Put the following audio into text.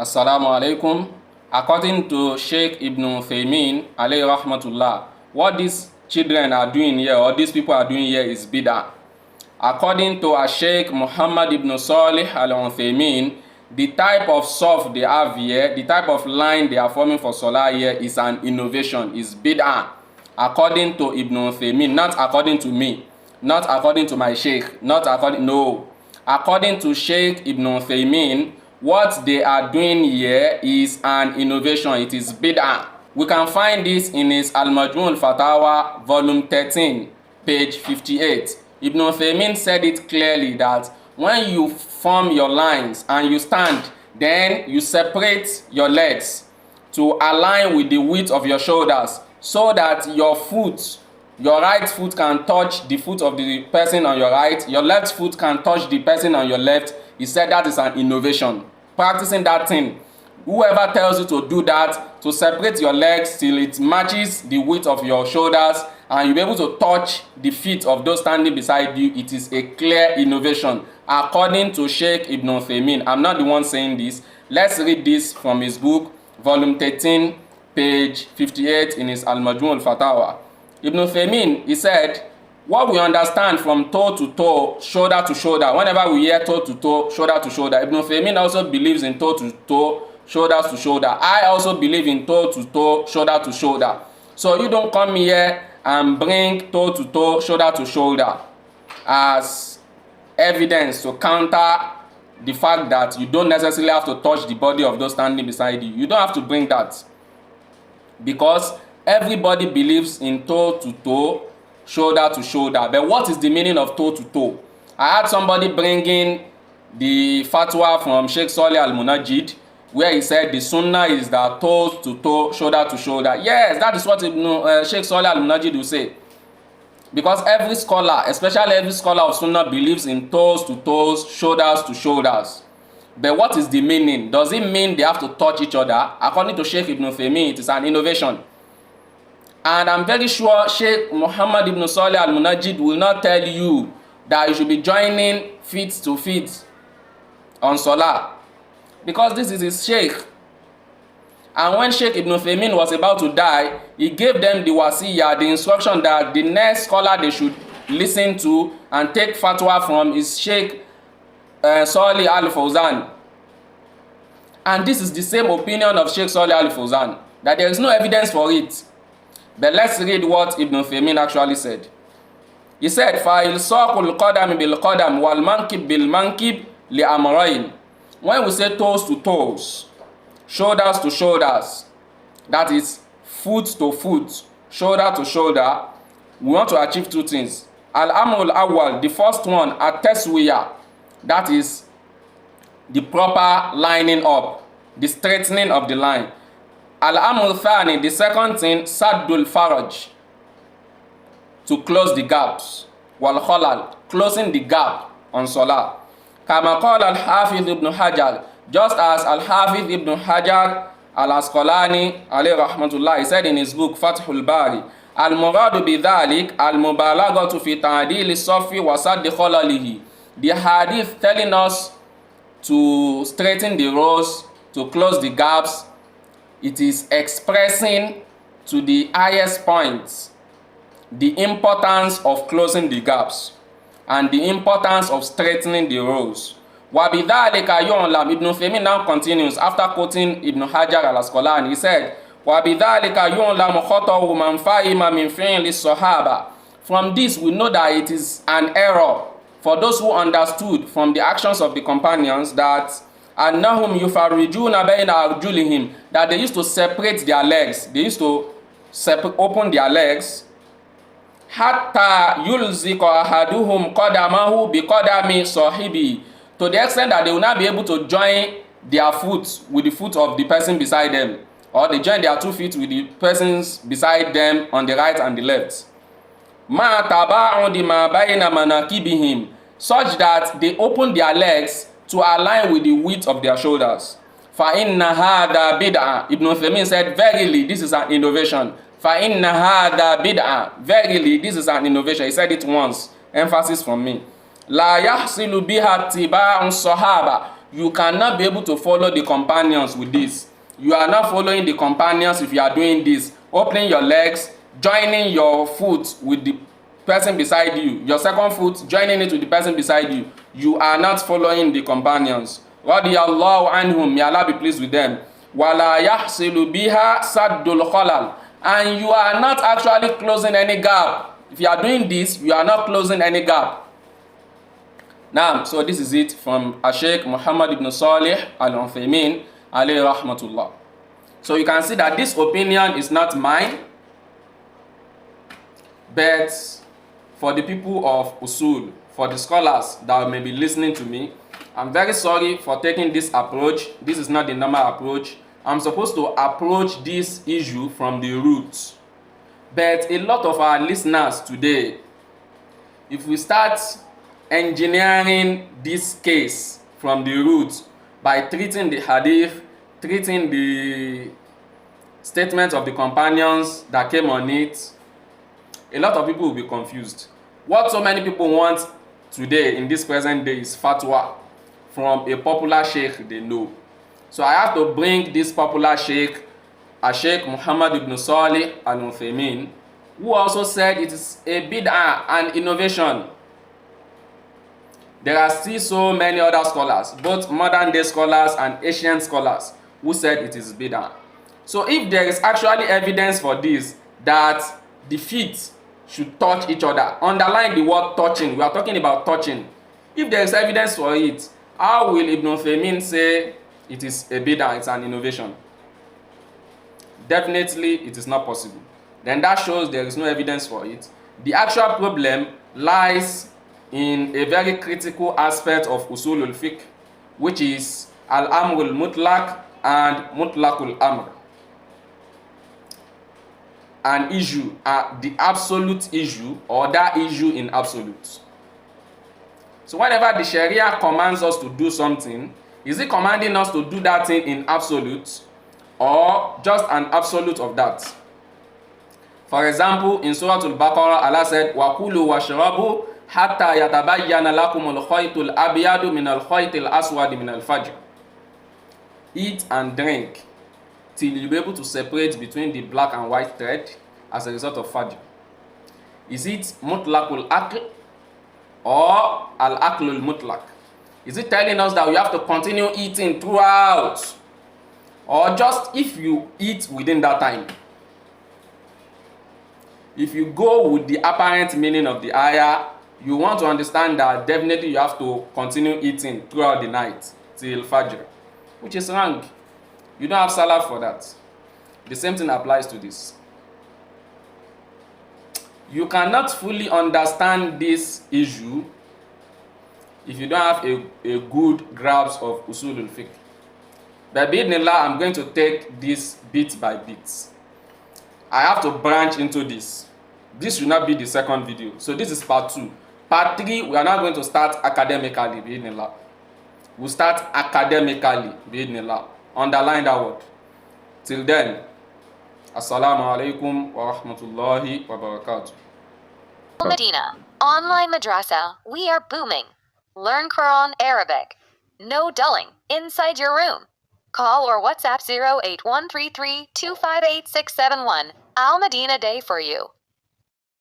Assalamu alaikum. According to Sheikh Ibn Uthaymeen, alayhi rahmatullah, what these children are doing here, or these people are doing here, is bid'ah. According to Sheikh Muhammad ibn Salih al-Uthaymeen, the type of surf they have here, the type of line they are forming for Salah here is an innovation, is bid'ah. According to Ibn Uthaymeen, not according to me, not according to my Sheikh, not according, no. According to Sheikh Ibn Uthaymeen, what they are doing here is an innovation, it is bid'ah. We can find this in his Al-Majmu' al-Fatawa, volume 13, page 58. Ibn Uthaymeen said it clearly that when you form your lines and you stand, then you separate your legs to align with the width of your shoulders so that your foot, your right foot can touch the foot of the person on your right, your left foot can touch the person on your left. He said that is an innovation. Practicing that thing. Whoever tells you to do that, to separate your legs till it matches the width of your shoulders and you'll be able to touch the feet of those standing beside you, it is a clear innovation. According to Sheikh Ibn Uthaymeen, I'm not the one saying this. Let's read this from his book, volume 13, page 58 in his Al-Majmu' al-Fatawa. Ibn Uthaymeen, he said, what we understand from toe to toe, shoulder to shoulder, whenever we hear toe to toe, shoulder to shoulder, Ibn Uthaymeen also believes in toe to toe, shoulders to shoulder. I also believe in toe to toe, shoulder to shoulder. So you don't come here and bring toe to toe, shoulder to shoulder as evidence to counter the fact that you don't necessarily have to touch the body of those standing beside you. You don't have to bring that, because everybody believes in toe to toe, shoulder to shoulder. But what is the meaning of toe to toe? I had somebody bringing the fatwa from Sheikh Salih al-Munajjid, where he said the sunnah is that toes to toe, shoulder to shoulder. Yes, that is what Sheikh Salih al-Munajjid will say. Because every scholar, especially every scholar of sunnah, believes in toes to toes, shoulders to shoulders. But what is the meaning? Does it mean they have to touch each other? According to Sheikh Ibn Uthaymeen, it is an innovation. And I'm very sure Sheikh Muhammad ibn Salih al-Munajjid will not tell you that you should be joining feet to feet on Salah, because this is his Sheikh. And when Sheikh Ibn Uthaymeen was about to die, he gave them the wasiyah, the instruction that the next scholar they should listen to and take fatwa from is Sheikh Salih al-Fawzan. And this is the same opinion of Sheikh Salih al-Fawzan, that there is no evidence for it. But let's read what Ibn Uthaymeen actually said. He said, فَإِلْصَاقُ الْقَدَمِ بِالْقَدَمِ وَالْمَنْكِبِ بِالْمَنْكِبِ لِأَمْرَيْنِ. When we say toes to toes, shoulders to shoulders, that is foot to foot, shoulder to shoulder, we want to achieve two things. Al-Amr al-Awwal, the first one, at-taswiyah, that is the proper lining up, the straightening of the line. Al-Amr al-Thani, the second thing, Saddul Faraj, to close the gaps. Wal-Khalal, closing the gap on Salah. Kama qala al-Hafiz ibn Hajar, just as al-Hafiz ibn Hajar al-Asqalani alayhi rahmatullah, he said in his book Fathul Bari, al-muradu bidhalik al-mubalaghatu fi ta'dil as-saffi wa sadd khalalihi. The hadith telling us to straighten the rows, to close the gaps, it is expressing to the highest point the importance of closing the gaps and the importance of straightening the rows. وَبِذَلِكَ يُعْلَمُ. Ibn Uthaymeen now continues after quoting Ibn Hajar al-Asqalani. He said, وَبِذَلِكَ يُعْلَمُ خَطَأُ مَنْ فَهِمَ مِنْ فِعْلِ الصَّحَابَةِ. From this we know that it is an error for those who understood from the actions of the companions that أَنَّهُمْ يُفَرِّجُونَ بَيْنَ أَرْجُلِهِمْ, that they used to separate their legs. They used to open their legs. حَتَّى يُلْزِقَ أَحَدُهُمْ قَدَمَهُ بِقَدَمِ صَاحِبِهِ, to the extent that they will not be able to join their foot with the foot of the person beside them, or they join their 2 feet with the persons beside them on the right and the left. مَا تَبَاعُدِ مَا بَيْنَ مَنَاكِبِهِمْ, such that they open their legs to align with the width of their shoulders. فَإِنَّ هَذَا بِدْعَةٌ. Ibn Uthaymeen said, verily, this is an innovation. فَإِنَّ هَذَا بِدْعَةٌ. Verily, this is an innovation. He said it once. Emphasis from me. لَا يَحْصِلُ بِهَا اتِّبَاعُ الصَّحَابَةِ. You cannot be able to follow the companions with this. You are not following the companions if you are doing this. Opening your legs, joining your foot with the person beside you, your second foot, joining it with the person beside you. You are not following the companions. Radiyallahu anhum, may Allah be pleased with them. Wala yahsilu biha saddul khalal. And you are not actually closing any gap. If you are doing this, you are not closing any gap. Now, so this is it from Sheikh Muhammad ibn Salih Al-Uthaymeen alayhi rahmatullah. So you can see that this opinion is not mine, but for the people of Usul, for the scholars that may be listening to me, I'm very sorry for taking this approach. This is not the normal approach. I'm supposed to approach this issue from the roots. But a lot of our listeners today, if we start engineering this case from the roots by treating the hadith, treating the statements of the companions that came on it, a lot of people will be confused. What so many people want today in this present day is fatwa from a popular sheikh they know. So I have to bring this popular sheikh, Sheikh Muhammad ibn Salih Al-Uthaymeen, who also said it is a bid'ah and innovation. There are still so many other scholars, both modern day scholars and ancient scholars, who said it is bid'ah. So if there is actually evidence for this, that the feet should touch each other, underline the word touching, we are talking about touching. If there is evidence for it, how will Ibn Uthaymeen say it is a bid'ah, it's an innovation? Definitely it is not possible. Then that shows there is no evidence for it. The actual problem lies in a very critical aspect of Usul al-Fiqh, which is Al-Amr al-Mutlaq and Mutlaq al-Amr. An issue, the absolute issue, or that issue in absolute. So whenever the Sharia commands us to do something, is it commanding us to do that thing in absolute, or just an absolute of that? For example, in Surah Al-Baqarah, Allah said, وَكُلُوا وَاشْرَبُوا حَتَّى يَتَبَيَّنَ لَكُمُ الْخَيْطُ الْأَبْيَضُ مِنَ الْخَيْطِ الْأَسْوَدِ مِنَ الْفَجْرِ. Eat and drink till you be able to separate between the black and white thread as a result of Fajr. Is it Mutlaqul Aql or Al-Aqlul Mutlaq? Is it telling us that we have to continue eating throughout, or just if you eat within that time? If you go with the apparent meaning of the ayah, you want to understand that definitely you have to continue eating throughout the night till Fajr, which is wrong. You don't have Salah for that. The same thing applies to this. You cannot fully understand this issue if you don't have a good grasp of Usul al-Fiqh. But bi'idhnillah, I'm going to take this bit by bit. I have to branch into this. This should not be the second video. So this is part 2. Part 3, we are now going to start academically, bi'idhnillah. We'll start academically, bi'idhnillah. Underline that word. Till then, assalamu alaikum wa rahmatullahi wa barakatuh. Al-Madinah Online Madrasah, we are booming. Learn Quran Arabic. No dulling, inside your room. Call or WhatsApp 08133 258 671. Al-Madinah Day for you.